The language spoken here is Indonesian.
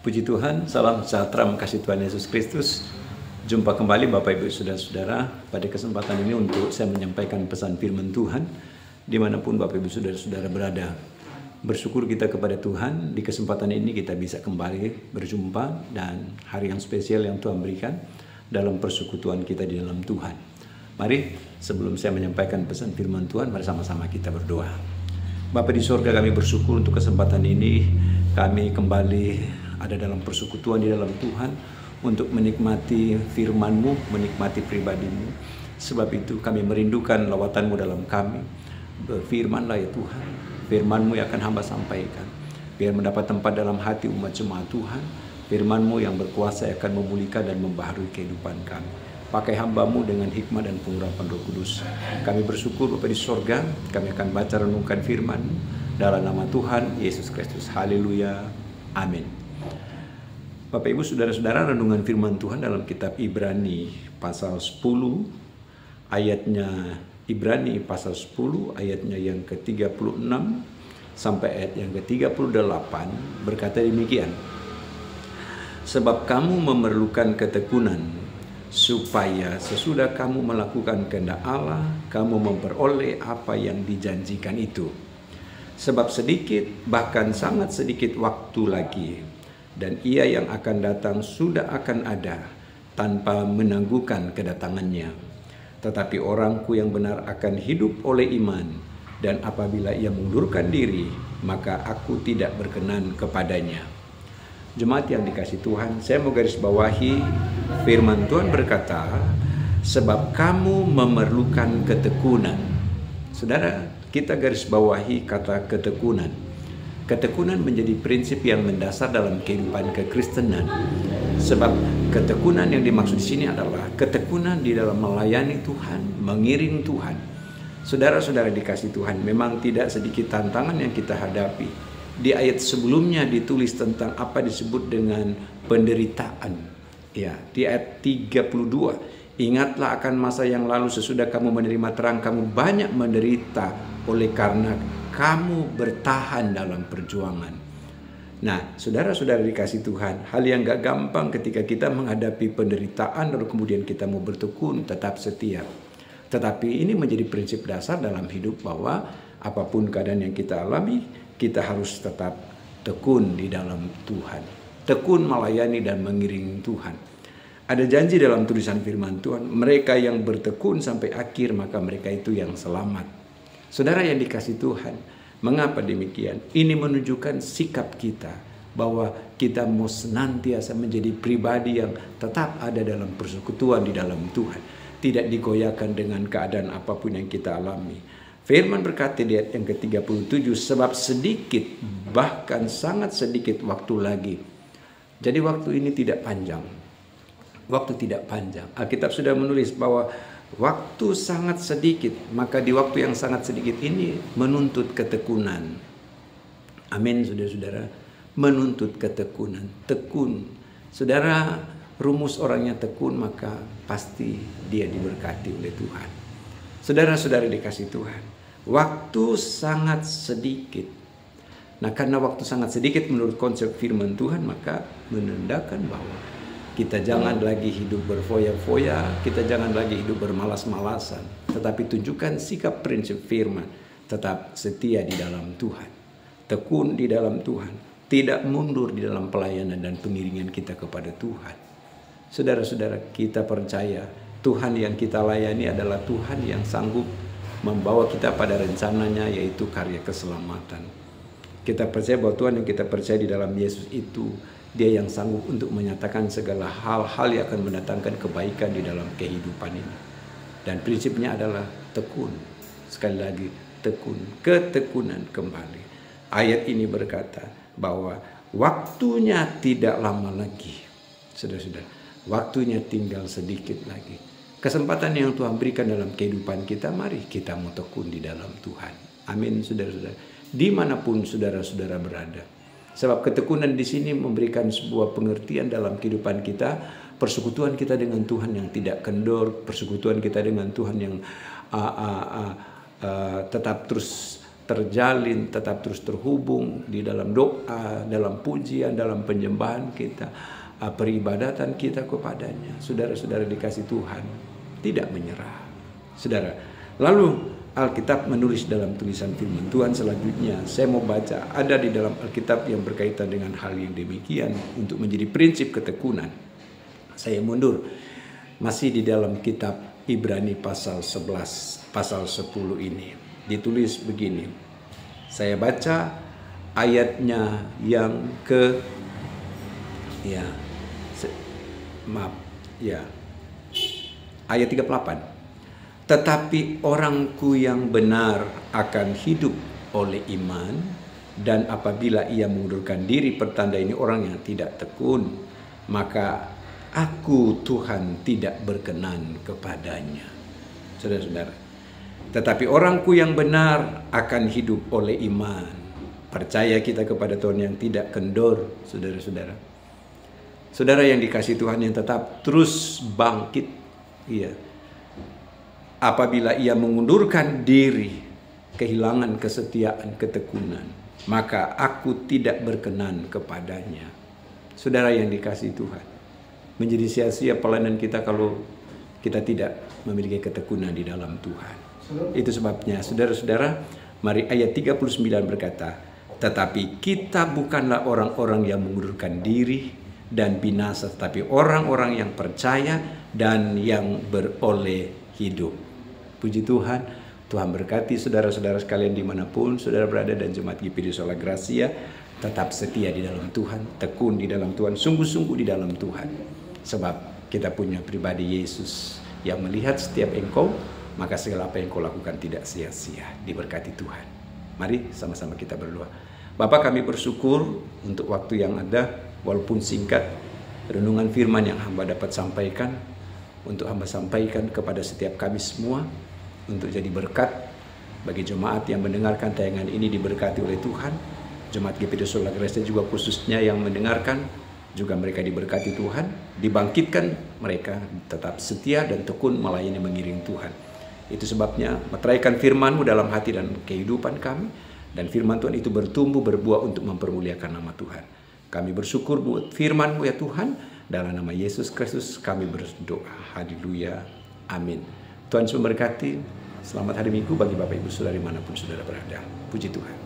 Puji Tuhan, salam sejahtera kasih Tuhan Yesus Kristus. Jumpa kembali Bapak Ibu Saudara-saudara pada kesempatan ini untuk saya menyampaikan pesan firman Tuhan dimanapun Bapak Ibu Saudara-saudara berada. Bersyukur kita kepada Tuhan, di kesempatan ini kita bisa kembali berjumpa dan hari yang spesial yang Tuhan berikan dalam persekutuan kita di dalam Tuhan. Mari sebelum saya menyampaikan pesan firman Tuhan, mari sama-sama kita berdoa. Bapa di surga, kami bersyukur untuk kesempatan ini. Kami kembali ada dalam persekutuan di dalam Tuhan untuk menikmati firman-Mu, menikmati pribadi-Mu. Sebab itu kami merindukan lawatan-Mu dalam kami. Berfirman-lah ya Tuhan, firman-Mu yang akan hamba sampaikan, biar mendapat tempat dalam hati umat jemaat Tuhan. Firman-Mu yang berkuasa akan memulihkan dan membaharui kehidupan kami. Pakai hamba-Mu dengan hikmah dan pengurapan Roh Kudus. Kami bersyukur Bapa di sorga, kami akan baca renungkan firman-Mu dalam nama Tuhan Yesus Kristus. Haleluya. Amin. Bapak Ibu Saudara-saudara, renungan firman Tuhan dalam kitab Ibrani pasal 10 ayatnya, Ibrani pasal 10 ayatnya yang ke-36 sampai ayat yang ke-38 berkata demikian. Sebab kamu memerlukan ketekunan, supaya sesudah kamu melakukan kehendak Allah, kamu memperoleh apa yang dijanjikan itu. Sebab sedikit, bahkan sangat sedikit waktu lagi, dan Ia yang akan datang sudah akan ada tanpa menangguhkan kedatangannya. Tetapi orangku yang benar akan hidup oleh iman, dan apabila ia mengundurkan diri, maka aku tidak berkenan kepadanya. Jemaat yang dikasihi Tuhan, saya mau garis bawahi firman Tuhan berkata, sebab kamu memerlukan ketekunan. Saudara, kita garis bawahi kata ketekunan. Ketekunan menjadi prinsip yang mendasar dalam kehidupan kekristenan. Sebab ketekunan yang dimaksud di sini adalah ketekunan di dalam melayani Tuhan, mengiring Tuhan. Saudara-saudara dikasih Tuhan, memang tidak sedikit tantangan yang kita hadapi. Di ayat sebelumnya ditulis tentang apa disebut dengan penderitaan. Ya, di ayat 32, ingatlah akan masa yang lalu sesudah kamu menerima terang, kamu banyak menderita oleh karena kamu bertahan dalam perjuangan. Nah, saudara-saudara dikasih Tuhan, hal yang gak gampang ketika kita menghadapi penderitaan lalu kemudian kita mau bertekun, tetap setia. Tetapi ini menjadi prinsip dasar dalam hidup bahwa apapun keadaan yang kita alami, kita harus tetap tekun di dalam Tuhan. Tekun melayani dan mengiring Tuhan. Ada janji dalam tulisan firman Tuhan, mereka yang bertekun sampai akhir maka mereka itu yang selamat. Saudara yang dikasih Tuhan, mengapa demikian? Ini menunjukkan sikap kita bahwa kita mau senantiasa menjadi pribadi yang tetap ada dalam persekutuan di dalam Tuhan, tidak digoyahkan dengan keadaan apapun yang kita alami. Firman berkata di ayat yang ke-37, sebab sedikit, bahkan sangat sedikit waktu lagi. Jadi waktu ini tidak panjang. Waktu tidak panjang. Alkitab sudah menulis bahwa waktu sangat sedikit, maka di waktu yang sangat sedikit ini menuntut ketekunan. Amin, saudara-saudara. Menuntut ketekunan. Tekun. Saudara, rumus orangnya tekun, maka pasti dia diberkati oleh Tuhan. Saudara-saudara dikasih Tuhan, waktu sangat sedikit. Nah, karena waktu sangat sedikit menurut konsep firman Tuhan, maka menandakan bahwa kita jangan lagi hidup berfoya-foya, kita jangan lagi hidup bermalas-malasan, tetapi tunjukkan sikap prinsip firman, tetap setia di dalam Tuhan, tekun di dalam Tuhan, tidak mundur di dalam pelayanan dan pengiringan kita kepada Tuhan. Saudara-saudara, kita percaya Tuhan yang kita layani adalah Tuhan yang sanggup membawa kita pada rencananya, yaitu karya keselamatan. Kita percaya bahwa Tuhan yang kita percaya di dalam Yesus itu, Dia yang sanggup untuk menyatakan segala hal-hal yang akan mendatangkan kebaikan di dalam kehidupan ini. Dan prinsipnya adalah tekun. Sekali lagi, tekun. Ketekunan kembali. Ayat ini berkata bahwa waktunya tidak lama lagi. Saudara-saudara, waktunya tinggal sedikit lagi. Kesempatan yang Tuhan berikan dalam kehidupan kita, mari kita mau tekun di dalam Tuhan. Amin, saudara-saudara. Dimanapun saudara-saudara berada. Sebab ketekunan di sini memberikan sebuah pengertian dalam kehidupan kita, persekutuan kita dengan Tuhan yang tidak kendor, persekutuan kita dengan Tuhan yang tetap terus terjalin, tetap terus terhubung di dalam doa, dalam pujian, dalam penyembahan kita, peribadatan kita kepadanya. Saudara-saudara dikasih Tuhan, tidak menyerah. Saudara, lalu Alkitab menulis dalam tulisan firman Tuhan selanjutnya. Saya mau baca, ada di dalam Alkitab yang berkaitan dengan hal yang demikian untuk menjadi prinsip ketekunan. Saya mundur, masih di dalam kitab Ibrani pasal 11, pasal 10 ini. Ditulis begini, saya baca ayatnya yang ke, ayat 38. Tetapi orangku yang benar akan hidup oleh iman, dan apabila ia mengundurkan diri, pertanda ini orang yang tidak tekun, maka aku Tuhan tidak berkenan kepadanya. Saudara-saudara, tetapi orangku yang benar akan hidup oleh iman. Percaya kita kepada Tuhan yang tidak kendor, saudara-saudara. Saudara yang dikasih Tuhan yang tetap terus bangkit, apabila ia mengundurkan diri, kehilangan kesetiaan, ketekunan, maka aku tidak berkenan kepadanya. Saudara yang dikasih Tuhan, menjadi sia-sia pelayanan kita kalau kita tidak memiliki ketekunan di dalam Tuhan. Itu sebabnya, saudara-saudara, mari ayat 39 berkata, tetapi kita bukanlah orang-orang yang mengundurkan diri dan binasa, tetapi orang-orang yang percaya dan yang beroleh hidup. Puji Tuhan, Tuhan berkati saudara-saudara sekalian dimanapun saudara berada, dan jemaat GPD Sola Gracia tetap setia di dalam Tuhan, tekun di dalam Tuhan, sungguh-sungguh di dalam Tuhan. Sebab kita punya pribadi Yesus yang melihat setiap engkau, maka segala apa yang kau lakukan tidak sia-sia. Diberkati Tuhan. Mari sama-sama kita berdoa. Bapa, kami bersyukur untuk waktu yang ada, walaupun singkat, renungan firman yang hamba dapat sampaikan, untuk hamba sampaikan kepada setiap kami semua, untuk jadi berkat bagi jemaat yang mendengarkan tayangan ini, diberkati oleh Tuhan. Jemaat GPD Sola Gracia juga khususnya yang mendengarkan, juga mereka diberkati Tuhan, dibangkitkan mereka tetap setia dan tekun melayani mengiring Tuhan. Itu sebabnya meteraikan firman-Mu dalam hati dan kehidupan kami, dan firman Tuhan itu bertumbuh berbuah untuk mempermuliakan nama Tuhan. Kami bersyukur buat firman-Mu ya Tuhan, dalam nama Yesus Kristus kami berdoa. Haleluya. Amin. Tuhan memberkati. Selamat hari Minggu bagi Bapak Ibu Saudara dimanapun saudara berada. Puji Tuhan.